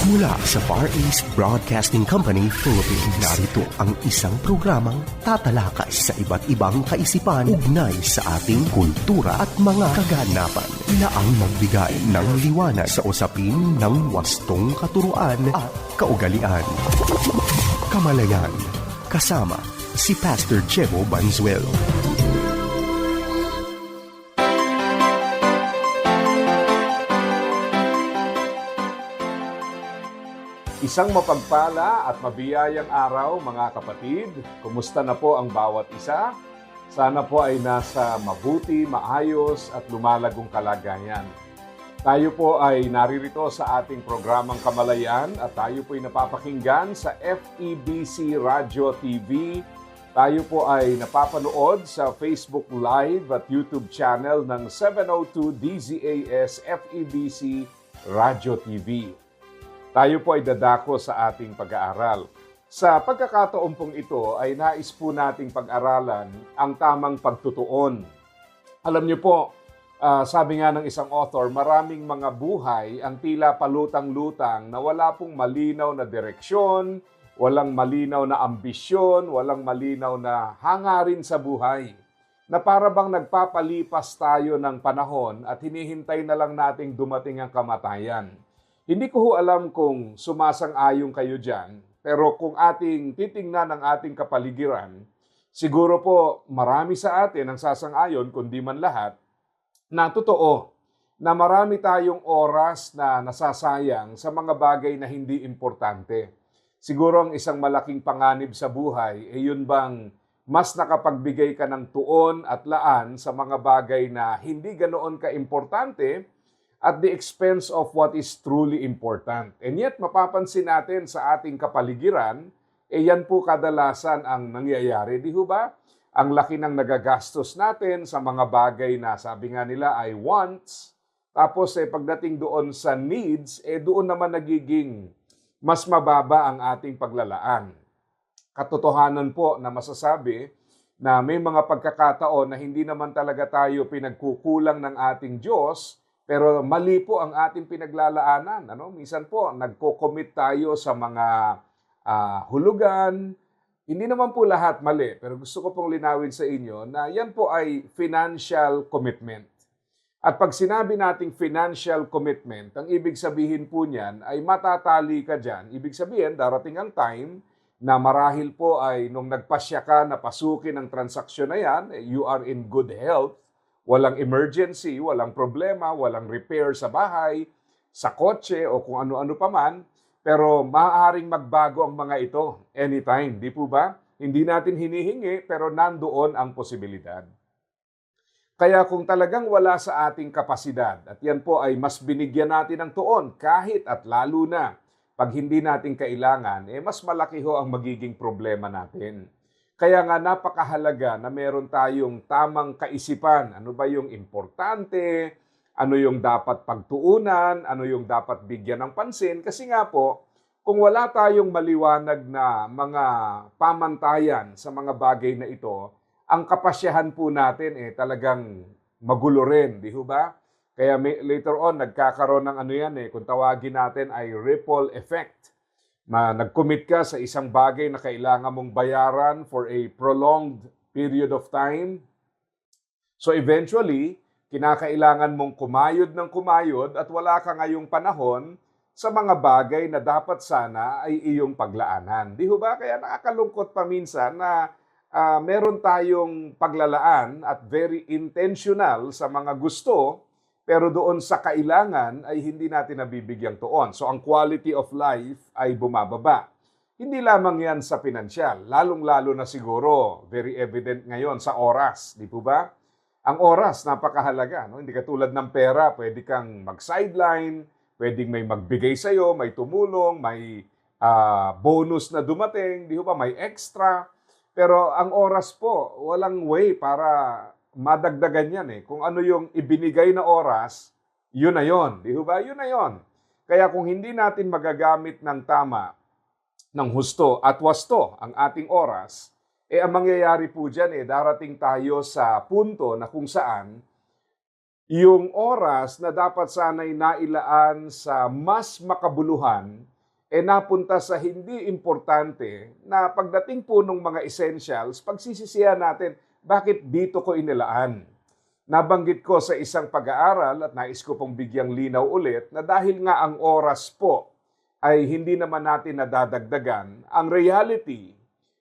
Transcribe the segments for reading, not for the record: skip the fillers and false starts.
Mula sa Far East Broadcasting Company, Philippines, narito ang isang programang tatalakay sa iba't ibang kaisipan ugnay sa ating kultura at mga kaganapan na ang magbigay ng liwanag sa usapin ng wastong katuruan at kaugalian. Kamalayan, kasama si Pastor Jebo Banzuelo. Isang mapagpala at mabiyayang araw mga kapatid. Kumusta na po ang bawat isa? Sana po ay nasa mabuti, maayos at lumalagong kalagayan. Tayo po ay naririto sa ating programang Kamalayan at tayo po ay napapakinggan sa FEBC Radio TV. Tayo po ay napapanood sa Facebook Live at YouTube channel ng 702 DZAS FEBC Radio TV. Tayo po ay dadako sa ating pag-aaral. Sa pagkakataon pong ito ay nais po nating pag-aralan ang tamang pagtutuon. Alam niyo po, sabi nga ng isang author, maraming mga buhay ang tila palutang-lutang na wala pong malinaw na direksyon, walang malinaw na ambisyon, walang malinaw na hangarin sa buhay. Na para bang nagpapalipas tayo ng panahon at hinihintay na lang nating dumating ang kamatayan. Hindi ko alam kung sumasang-ayon kayo dyan, pero kung ating titingnan ang ating kapaligiran, siguro po marami sa atin ang sasang-ayon, kundi man lahat, na totoo na marami tayong oras na nasasayang sa mga bagay na hindi importante. Siguro ang isang malaking panganib sa buhay ay yun bang mas nakapagbigay ka ng tuon at laan sa mga bagay na hindi ganoon ka-importante at the expense of what is truly important. And yet, mapapansin natin sa ating kapaligiran, yan po kadalasan ang nangyayari. Di ba? Ang laki ng nagagastos natin sa mga bagay na sabi nga nila ay wants. Tapos pagdating doon sa needs, doon naman nagiging mas mababa ang ating paglalaan. Katotohanan po na masasabi na may mga pagkakataon na hindi naman talaga tayo pinagkukulang ng ating Diyos, pero mali po ang ating pinaglalaanan. Minsan po, nagko-commit tayo sa mga hulugan. Hindi naman po lahat mali, pero gusto ko pong linawin sa inyo na yan po ay financial commitment. At pag sinabi nating financial commitment, ang ibig sabihin po niyan ay matatali ka dyan. Ibig sabihin, darating ang time na marahil po ay nung nagpasya ka na pasukin ang transaksyon na yan, you are in good health, walang emergency, walang problema, walang repair sa bahay, sa kotse o kung ano-ano pa man. Pero maaaring magbago ang mga ito anytime, di po ba? Hindi natin hinihingi pero nandoon ang posibilidad. Kaya kung talagang wala sa ating kapasidad, at yan po ay mas binigyan natin ng tuon kahit at lalo na pag hindi natin kailangan, mas malaki ho ang magiging problema natin. Kaya nga napakahalaga na meron tayong tamang kaisipan. Ano ba yung importante? Ano yung dapat pagtuunan? Ano yung dapat bigyan ng pansin? Kasi nga po, kung wala tayong maliwanag na mga pamantayan sa mga bagay na ito, ang kapasyahan po natin talagang magulo rin, di ba? Kaya later on, nagkakaroon ng kung tawagin natin ay ripple effect. Nag-commit ka sa isang bagay na kailangan mong bayaran for a prolonged period of time. So eventually, kinakailangan mong kumayod ng kumayod at wala ka ngayong panahon sa mga bagay na dapat sana ay iyong paglaanan. Di ba? Kaya nakakalungkot pa minsan na meron tayong paglalaan at very intentional sa mga gusto, pero doon sa kailangan ay hindi natin nabibigyang tuon. So ang quality of life ay bumababa. Hindi lamang yan sa pinansyal, lalong-lalo na siguro, very evident ngayon sa oras, di po ba? Ang oras, napakahalaga. Hindi katulad ng pera, pwede kang mag-sideline, pwedeng may magbigay sa'yo, may tumulong, may bonus na dumating, di ba? May extra. Pero ang oras po, walang way para madagdagan yan Kung ano yung ibinigay na oras, yun na yun. Di ba? Yun na yun. Kaya kung hindi natin magagamit ng tama, ng husto at wasto ang ating oras, ang mangyayari po dyan darating tayo sa punto na kung saan yung oras na dapat sana'y nailaan sa mas makabuluhan napunta sa hindi importante na pagdating po ng mga essentials, pagsisisihan natin, bakit dito ko inilaan? Nabanggit ko sa isang pag-aaral at nais ko pong bigyang linaw ulit na dahil nga ang oras po ay hindi naman natin nadadagdagan, ang reality,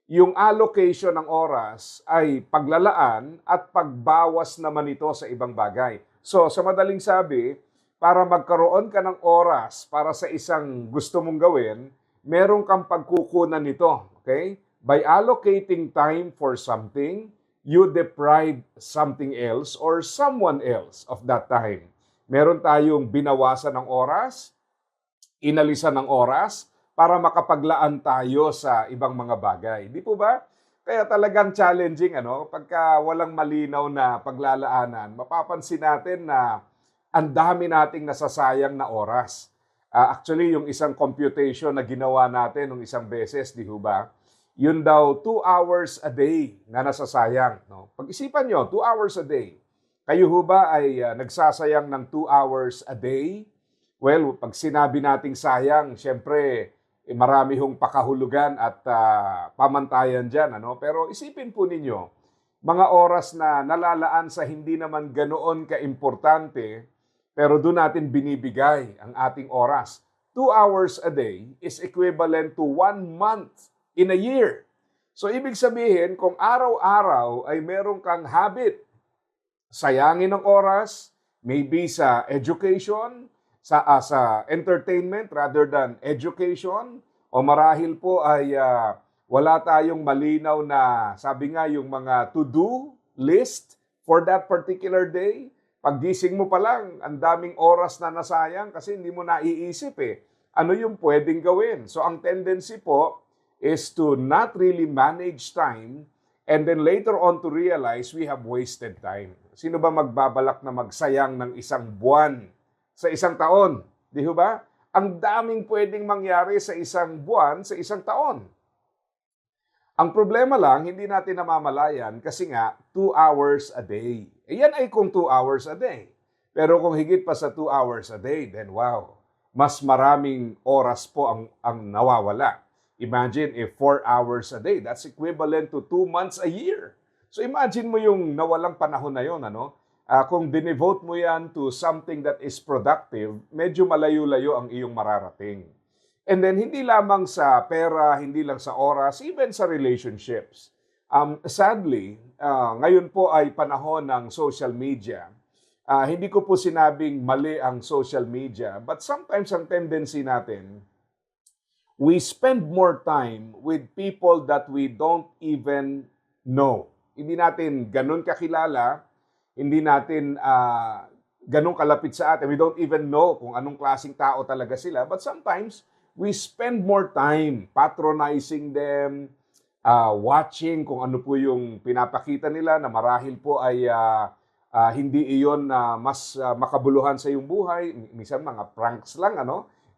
yung allocation ng oras ay paglalaan at pagbawas naman ito sa ibang bagay. So, sa madaling sabi, para magkaroon ka ng oras para sa isang gusto mong gawin, meron kang pagkukunan nito. Okay? By allocating time for something, you deprive something else or someone else of that time. Meron tayong binawasan ng oras, inalisan ng oras, para makapaglaan tayo sa ibang mga bagay. Di po ba? Kaya talagang challenging, pagka walang malinaw na paglalaanan, mapapansin natin na ang dami nating nasasayang na oras. Actually, yung isang computation na ginawa natin nung isang beses, di ba? Yun daw, 2 hours a day na nasasayang. No? Pag-isipan nyo, 2 hours a day. Kayo ba ay nagsasayang ng 2 hours a day? Well, pag sinabi nating sayang, syempre, marami hong pakahulugan at pamantayan dyan. Pero isipin po ninyo, mga oras na nalalaan sa hindi naman ganoon ka-importante, pero doon natin binibigay ang ating oras. 2 hours a day is equivalent to 1 month in a year. So, ibig sabihin, kung araw-araw ay meron kang habit, sayangin ng oras, maybe sa education, sa entertainment rather than education, o marahil po ay wala tayong malinaw na, sabi nga, yung mga to-do list for that particular day. Paggising mo pa lang, ang daming oras na nasayang kasi hindi mo naiisip ano yung pwedeng gawin. So, ang tendency po is to not really manage time and then later on to realize we have wasted time. Sino ba magbabalak na magsayang ng isang buwan sa isang taon? Di ba? Ang daming pwedeng mangyari sa isang buwan, sa isang taon. Ang problema lang, hindi natin namamalayan kasi nga 2 hours a day. Yan ay kung 2 hours a day. Pero kung higit pa sa 2 hours a day, then wow, mas maraming oras po ang nawawala. Imagine if 4 hours a day, that's equivalent to 2 months a year. So imagine mo yung nawalang panahon na yun, kung dinevote mo yan to something that is productive, medyo malayo-layo ang iyong mararating. And then, hindi lamang sa pera, hindi lang sa oras, even sa relationships. Sadly, ngayon po ay panahon ng social media. Hindi ko po sinabing mali ang social media, but sometimes ang tendency natin, we spend more time with people that we don't even know. Hindi natin ganun kakilala, hindi natin ganun kalapit sa atin. We don't even know kung anong klaseng tao talaga sila. But sometimes, we spend more time patronizing them, watching kung ano po yung pinapakita nila na marahil po ay hindi iyon na mas makabuluhan sa iyong buhay. Minsan mga pranks lang,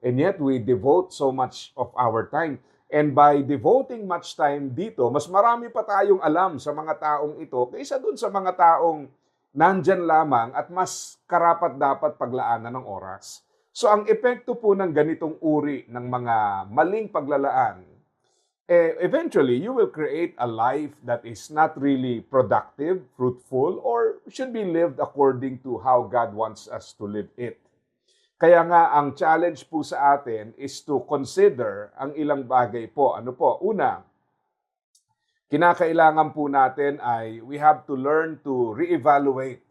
And yet, we devote so much of our time. And by devoting much time dito, mas marami pa tayong alam sa mga taong ito kaysa dun sa mga taong nandyan lamang at mas karapat-dapat paglaanan ng oras. So, ang epekto po ng ganitong uri ng mga maling paglalaan, eventually, you will create a life that is not really productive, fruitful, or should be lived according to how God wants us to live it. Kaya nga, ang challenge po sa atin is to consider ang ilang bagay po. Una, kinakailangan po natin ay we have to learn to reevaluate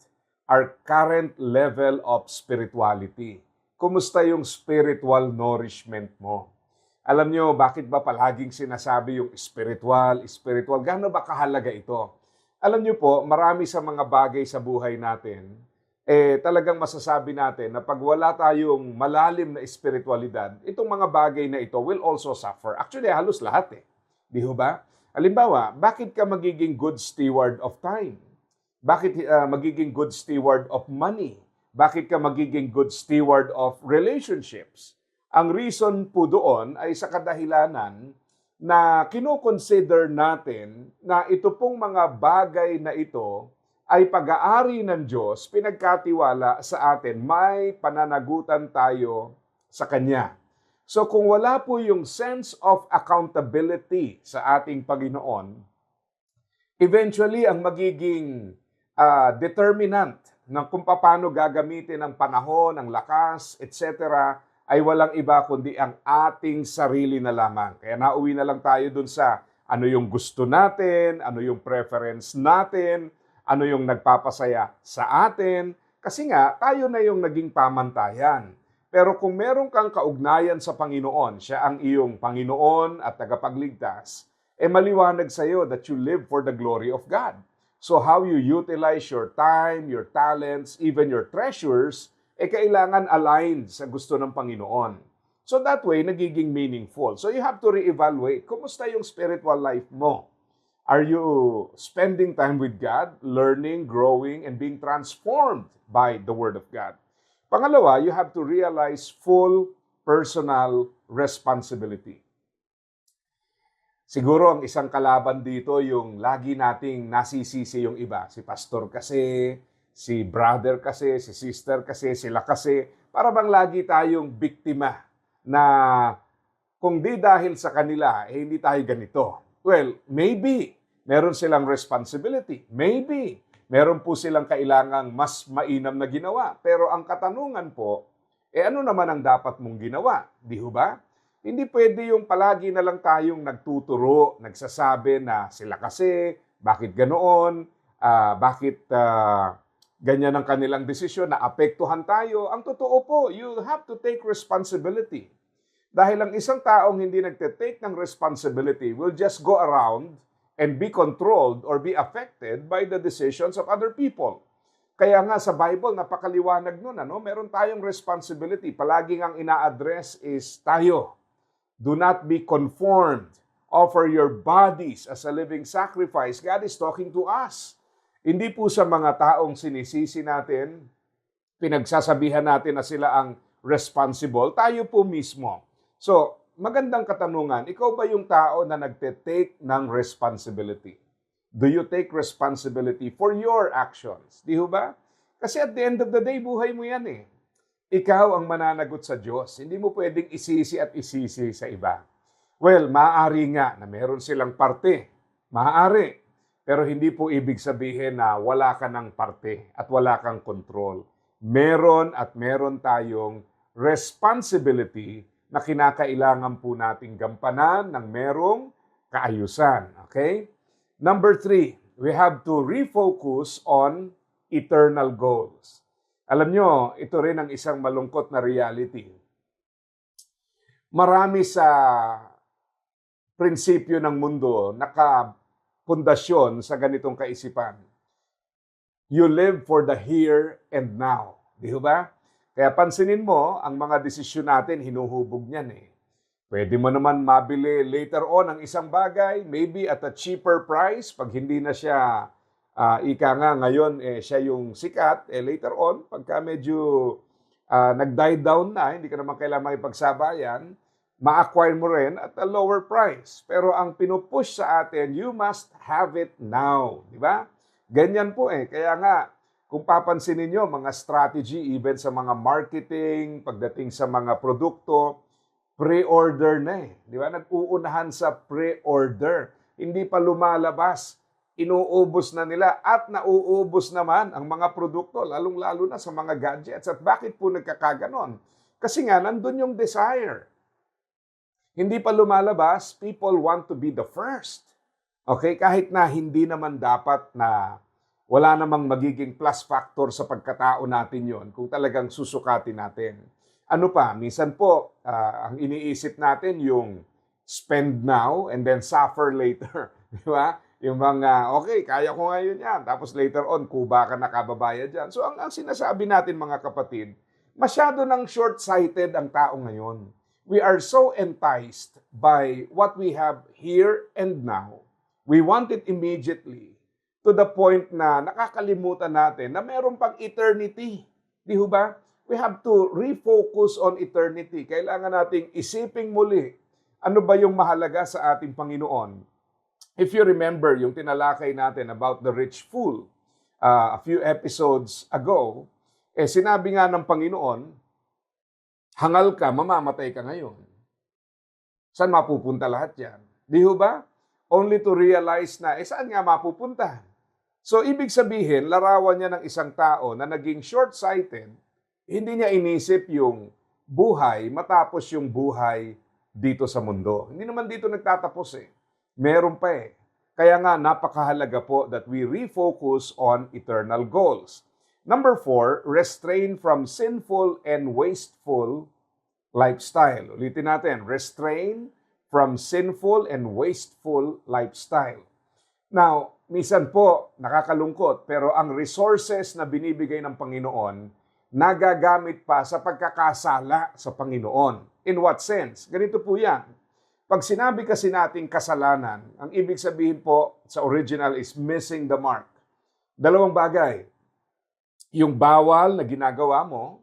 our current level of spirituality. Kumusta yung spiritual nourishment mo? Alam nyo, bakit ba palaging sinasabi yung spiritual? Gaano ba kahalaga ito? Alam nyo po, marami sa mga bagay sa buhay natin, talagang masasabi natin na pag wala tayong malalim na espiritualidad, itong mga bagay na ito will also suffer. Actually, halos lahat Di ba? Halimbawa, bakit ka magiging good steward of time? Bakit magiging good steward of money? Bakit ka magiging good steward of relationships? Ang reason po doon ay sa kadahilanan na kinoconsider natin na ito pong mga bagay na ito ay pag-aari ng Diyos, pinagkatiwala sa atin, may pananagutan tayo sa Kanya. So kung wala po yung sense of accountability sa ating Panginoon, eventually ang magiging determinant ng kung paano gagamitin ang panahon, ang lakas, etc., ay walang iba kundi ang ating sarili na lamang. Kaya nauwi na lang tayo dun sa ano yung gusto natin, ano yung preference natin, ano yung nagpapasaya sa atin. Kasi nga, tayo na yung naging pamantayan. Pero kung meron kang kaugnayan sa Panginoon, siya ang iyong Panginoon at tagapagligtas, maliwanag sa iyo that you live for the glory of God. So how you utilize your time, your talents, even your treasures, kailangan aligned sa gusto ng Panginoon. So that way, nagiging meaningful. So you have to reevaluate, kumusta yung spiritual life mo? Are you spending time with God, learning, growing, and being transformed by the Word of God? Pangalawa, you have to realize full personal responsibility. Siguro ang isang kalaban dito yung lagi nating nasisisi yung iba. Si pastor kasi, si brother kasi, si sister kasi, sila kasi. Para bang lagi tayong biktima na kung di dahil sa kanila, hindi tayo ganito. Well, maybe meron silang responsibility. Maybe meron po silang kailangang mas mainam na ginawa. Pero ang katanungan po, ano naman ang dapat mong ginawa? Di ba? Hindi pwede yung palagi na lang tayong nagtuturo, nagsasabi na sila kasi, bakit ganoon, bakit ganyan ang kanilang desisyon, na apektuhan tayo. Ang totoo po, you have to take responsibility. Dahil ang isang taong hindi nagte-take ng responsibility will just go around and be controlled or be affected by the decisions of other people. Kaya nga sa Bible, napakaliwanag nun, meron tayong responsibility. Palaging ang ina-address is tayo. Do not be conformed. Offer your bodies as a living sacrifice. God is talking to us. Hindi po sa mga taong sinisisi natin, pinagsasabihan natin na sila ang responsible, tayo po mismo. So, magandang katanungan, ikaw ba yung tao na nagte-take ng responsibility? Do you take responsibility for your actions? Di ba? Kasi at the end of the day, buhay mo yan eh. Ikaw ang mananagot sa Diyos. Hindi mo pwedeng isisi at isisi sa iba. Well, maaari nga na meron silang parte. Maaari. Pero hindi po ibig sabihin na wala ka ng parte at wala kang control. Meron at meron tayong responsibility na kinakailangan po nating gampanan ng merong kaayusan. Okay? Number 3, we have to refocus on eternal goals. Alam nyo, ito rin ang isang malungkot na reality. Marami sa prinsipyo ng mundo nakapundasyon sa ganitong kaisipan. You live for the here and now. Di ba? Kaya pansinin mo, ang mga desisyon natin, hinuhubog niyan eh. Pwede mo naman mabili later on ang isang bagay, maybe at a cheaper price, pag hindi na siya ika nga ngayon, siya yung sikat, later on, pagka medyo nag-die down na, hindi ka naman kailangan makipagsabayan, ma-acquire mo rin at a lower price. Pero ang pinupush sa atin, you must have it now. Di ba? Ganyan po eh. Kaya nga, kung papansin niyo mga strategy, even sa mga marketing, pagdating sa mga produkto, pre-order na eh. Di ba? Nag-uunahan sa pre-order. Hindi pa lumalabas. Inuubos na nila at nauubos naman ang mga produkto, lalong-lalo na sa mga gadgets. At bakit po nagkakaganon? Kasi nga, nandun yung desire. Hindi pa lumalabas, people want to be the first. Okay? Kahit na hindi naman dapat na wala namang magiging plus factor sa pagkatao natin yon kung talagang susukatin natin. Ano pa? Minsan po, ang iniisip natin yung spend now and then suffer later. Di ba? Yung mga, okay, kaya ko ngayon yan. Tapos later on, kuba ka nakababayad dyan. So ang sinasabi natin mga kapatid, masyado nang short-sighted ang tao ngayon. We are so enticed by what we have here and now. We want it immediately to the point na nakakalimutan natin na meron pang eternity. Di ba? We have to refocus on eternity. Kailangan nating isiping muli ano ba yung mahalaga sa ating Panginoon. If you remember yung tinalakay natin about the rich fool a few episodes ago, sinabi nga ng Panginoon, hangal ka, mamamatay ka ngayon. Saan mapupunta lahat yan? Di ho ba? Only to realize na, saan nga mapupunta? So, ibig sabihin, larawan niya ng isang tao na naging short-sighted, hindi niya inisip yung buhay matapos yung buhay dito sa mundo. Hindi naman dito nagtatapos eh. Meron pa eh. Kaya nga, napakahalaga po that we refocus on eternal goals. Number 4, restrain from sinful and wasteful lifestyle. Ulitin natin, restrain from sinful and wasteful lifestyle. Now, minsan po, nakakalungkot, pero ang resources na binibigay ng Panginoon, nagagamit pa sa pagkakasala sa Panginoon. In what sense? Ganito po yan. Pag sinabi kasi nating kasalanan, ang ibig sabihin po sa original is missing the mark. Dalawang bagay. Yung bawal na ginagawa mo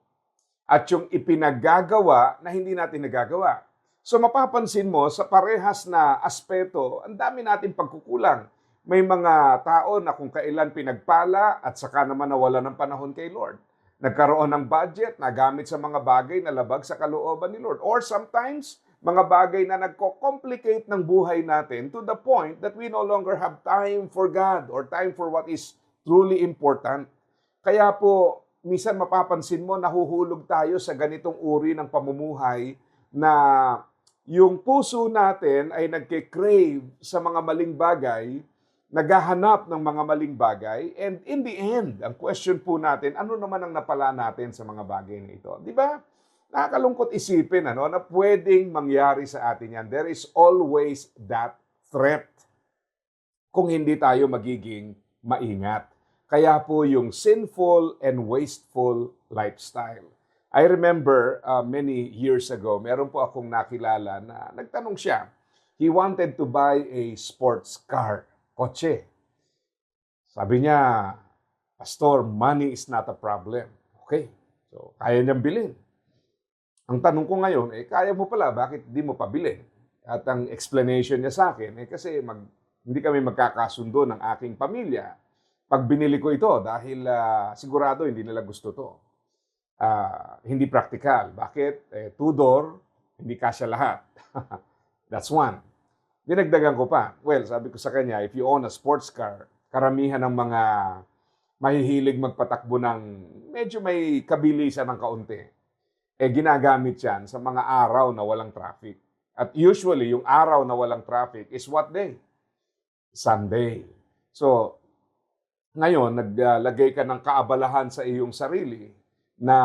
at yung ipinaggagawa na hindi natin nagagawa. So mapapansin mo sa parehas na aspeto, ang dami natin pagkukulang. May mga tao na kung kailan pinagpala at saka naman nawala ng panahon kay Lord. Nagkaroon ng budget na gamit sa mga bagay na labag sa kalooban ni Lord. Or sometimes, mga bagay na nagko-complicate ng buhay natin to the point that we no longer have time for God or time for what is truly important. Kaya po, minsan mapapansin mo, nahuhulog tayo sa ganitong uri ng pamumuhay na yung puso natin ay nagke-crave sa mga maling bagay, naghahanap ng mga maling bagay, and in the end, ang question po natin, ano naman ang napala natin sa mga bagay na ito? Di ba? Nakakalungkot isipin na pwedeng mangyari sa atin yan. There is always that threat kung hindi tayo magiging maingat. Kaya po yung sinful and wasteful lifestyle. I remember many years ago, meron po akong nakilala na nagtanong siya. He wanted to buy a sports car, kotse. Sabi niya, Pastor, money is not a problem. Okay, so kaya niyang bilhin. Ang tanong ko ngayon, kaya mo pala, bakit di mo pabili? At ang explanation niya sa akin, kasi hindi kami magkakasundo ng aking pamilya pag binili ko ito dahil sigurado hindi nila gusto to. Hindi practical. Bakit? Two-door, hindi kasya lahat. That's one. Dinagdagan ko pa. Well, sabi ko sa kanya, if you own a sports car, karamihan ng mga mahihilig magpatakbo ng medyo may kabilisan ng kaunti. Ginagamit yan sa mga araw na walang traffic. At usually, yung araw na walang traffic is what day? Sunday. So, ngayon, naglagay ka ng kaabalahan sa iyong sarili na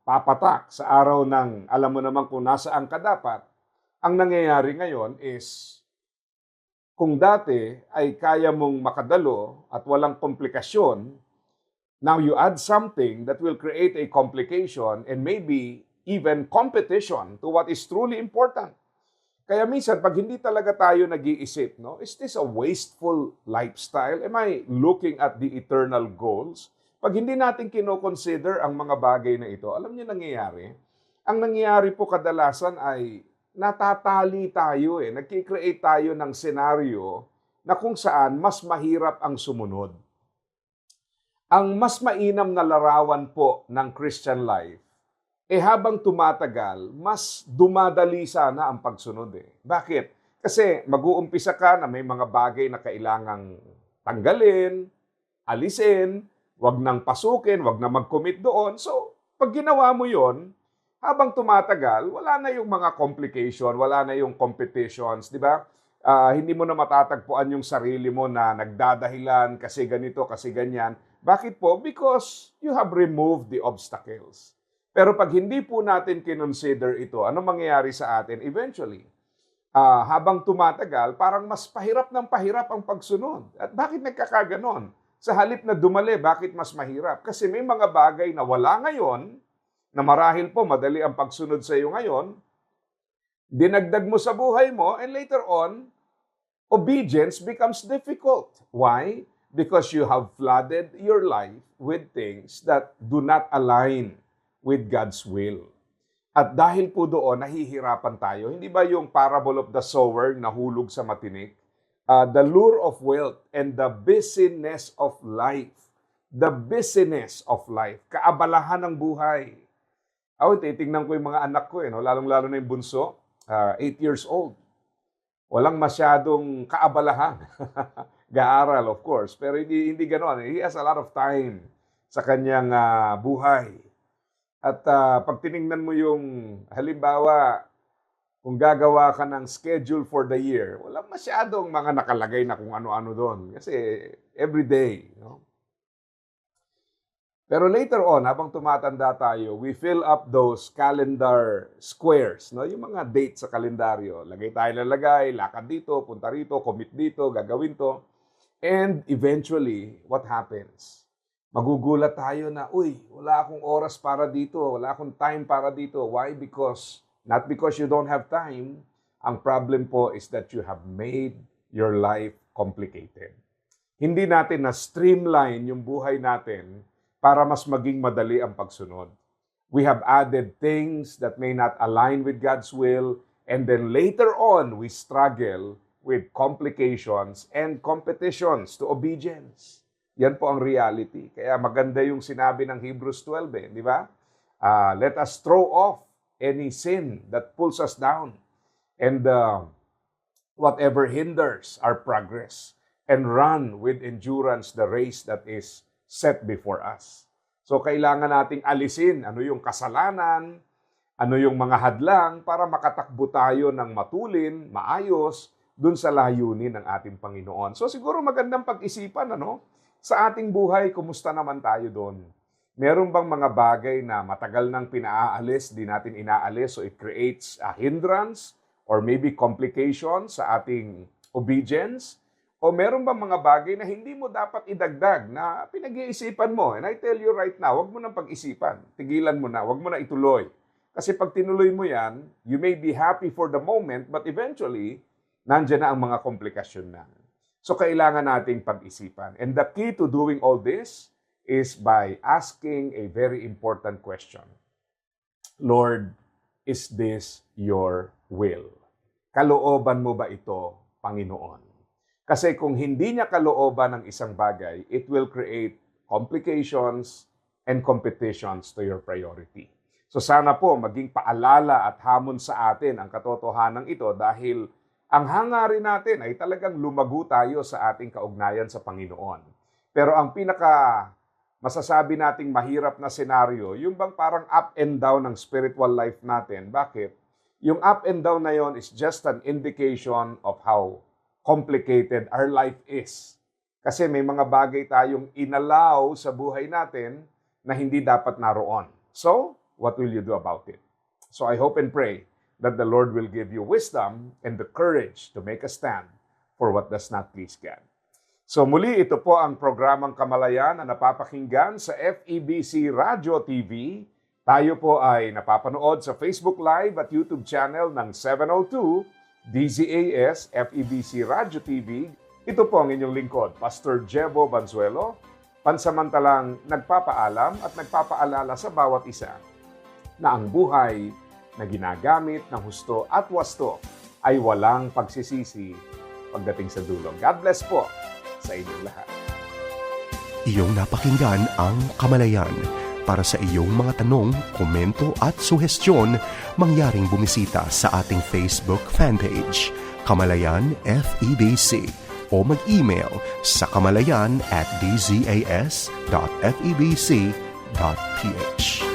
papatak sa araw ng, alam mo naman kung nasaan ka dapat. Ang nangyayari ngayon is, kung dati ay kaya mong makadalo at walang komplikasyon, now you add something that will create a complication and maybe even competition to what is truly important. Kaya minsan, pag hindi talaga tayo nag-iisip, is this a wasteful lifestyle? Am I looking at the eternal goals? Pag hindi natin kinoconsider ang mga bagay na ito, alam niyo nangyayari? Ang nangyayari po kadalasan ay natatali tayo nagki-create tayo ng senaryo na kung saan mas mahirap ang sumunod. Ang mas mainam na larawan po ng Christian life, habang tumatagal, mas dumadali sana ang pagsunod Bakit? Kasi mag-uumpisa ka na may mga bagay na kailangang tanggalin, alisin, wag nang pasukin, wag na mag-commit doon. So, pag ginawa mo yon, habang tumatagal, wala na yung mga complication, wala na yung competitions, di ba? Hindi mo na matatagpuan yung sarili mo na nagdadahilan kasi ganito, kasi ganyan. Bakit po? Because you have removed the obstacles. Pero pag hindi po natin kinonsider ito, ano mangyayari sa atin? Eventually, habang tumatagal, parang mas pahirap ng pahirap ang pagsunod. At bakit nagkakaganon? Sa halip na dumali, bakit mas mahirap? Kasi may mga bagay na wala ngayon, na marahil po madali ang pagsunod sa iyo ngayon, dinagdag mo sa buhay mo, and later on, obedience becomes difficult. Why? Because you have flooded your life with things that do not align with God's will. At dahil po doon, nahihirapan tayo. Hindi ba yung parable of the sower nahulog sa matinik? The lure of wealth and the busyness of life. The busyness of life. Kaabalahan ng buhay. Titingnan ko yung mga anak ko, lalong-lalo na yung bunso. 8 years old. Walang masyadong kaabalahan. Gaaral, of course. Pero hindi ganoon. He has a lot of time sa kanyang buhay. At pag tiningnan mo yung, halimbawa, kung gagawa ka ng schedule for the year, walang masyadong mga nakalagay na kung ano-ano doon. Kasi every day. No? Pero later on, habang tumatanda tayo, we fill up those calendar squares. No? Yung mga dates sa kalendaryo. Lagay tayo lalagay, lakad dito, punta rito, commit dito, gagawin to. And eventually, what happens? Magugulat tayo na, uy, wala akong oras para dito, wala akong time para dito. Why? Not because you don't have time. Ang problem po is that you have made your life complicated. Hindi natin na-streamline yung buhay natin para mas maging madali ang pagsunod. We have added things that may not align with God's will, and then later on, we struggle with complications and competitions to obedience. Yan po ang reality. Kaya maganda yung sinabi ng Hebrews 12, di ba? Let us throw off any sin that pulls us down and whatever hinders our progress, and run with endurance the race that is set before us. So kailangan nating alisin ano yung kasalanan, ano yung mga hadlang para makatakbo tayo ng matulin, maayos, dun sa layunin ng ating Panginoon. So siguro magandang pag-isipan, sa ating buhay, kumusta naman tayo doon? Meron bang mga bagay na matagal nang pinaalis, di natin inaalis, so it creates a hindrance or maybe complication sa ating obedience? O meron bang mga bagay na hindi mo dapat idagdag na pinag-iisipan mo? And I tell you right now, wag mo nang pag-isipan. Tigilan mo na, wag mo na ituloy. Kasi pag tinuloy mo yan, you may be happy for the moment, but eventually, nandyan na ang mga komplikasyon na. So kailangan nating pag-isipan. And the key to doing all this is by asking a very important question. Lord, is this your will? Kalooban mo ba ito, Panginoon? Kasi kung hindi niya kalooban ng isang bagay, it will create complications and competitions to your priority. So sana po maging paalala at hamon sa atin ang katotohanan ito dahil ang hangarin natin ay talagang lumago tayo sa ating kaugnayan sa Panginoon. Pero ang masasabi nating mahirap na senaryo, yung bang parang up and down ng spiritual life natin. Bakit? Yung up and down na yon is just an indication of how complicated our life is. Kasi may mga bagay tayong inalaw sa buhay natin na hindi dapat naroon. So, what will you do about it? So I hope and pray that the Lord will give you wisdom and the courage to make a stand for what does not please God. So muli, ito po ang programang Kamalayan na napapakinggan sa FEBC Radio TV. Tayo po ay napapanood sa Facebook Live at YouTube channel ng 702 DZAS FEBC Radio TV. Ito po ang inyong lingkod, Pastor Jebo Banzuelo, pansamantalang nagpapaalam at nagpapaalala sa bawat isa na ang buhay na ginagamit ng husto at wasto ay walang pagsisisi pagdating sa dulo. God bless po sa inyong lahat. Iyong napakinggan ang Kamalayan. Para sa iyong mga tanong, komento at suhestyon, mangyaring bumisita sa ating Facebook fanpage, Kamalayan FEBC, o mag-email sa kamalayan@dzas.febc.ph.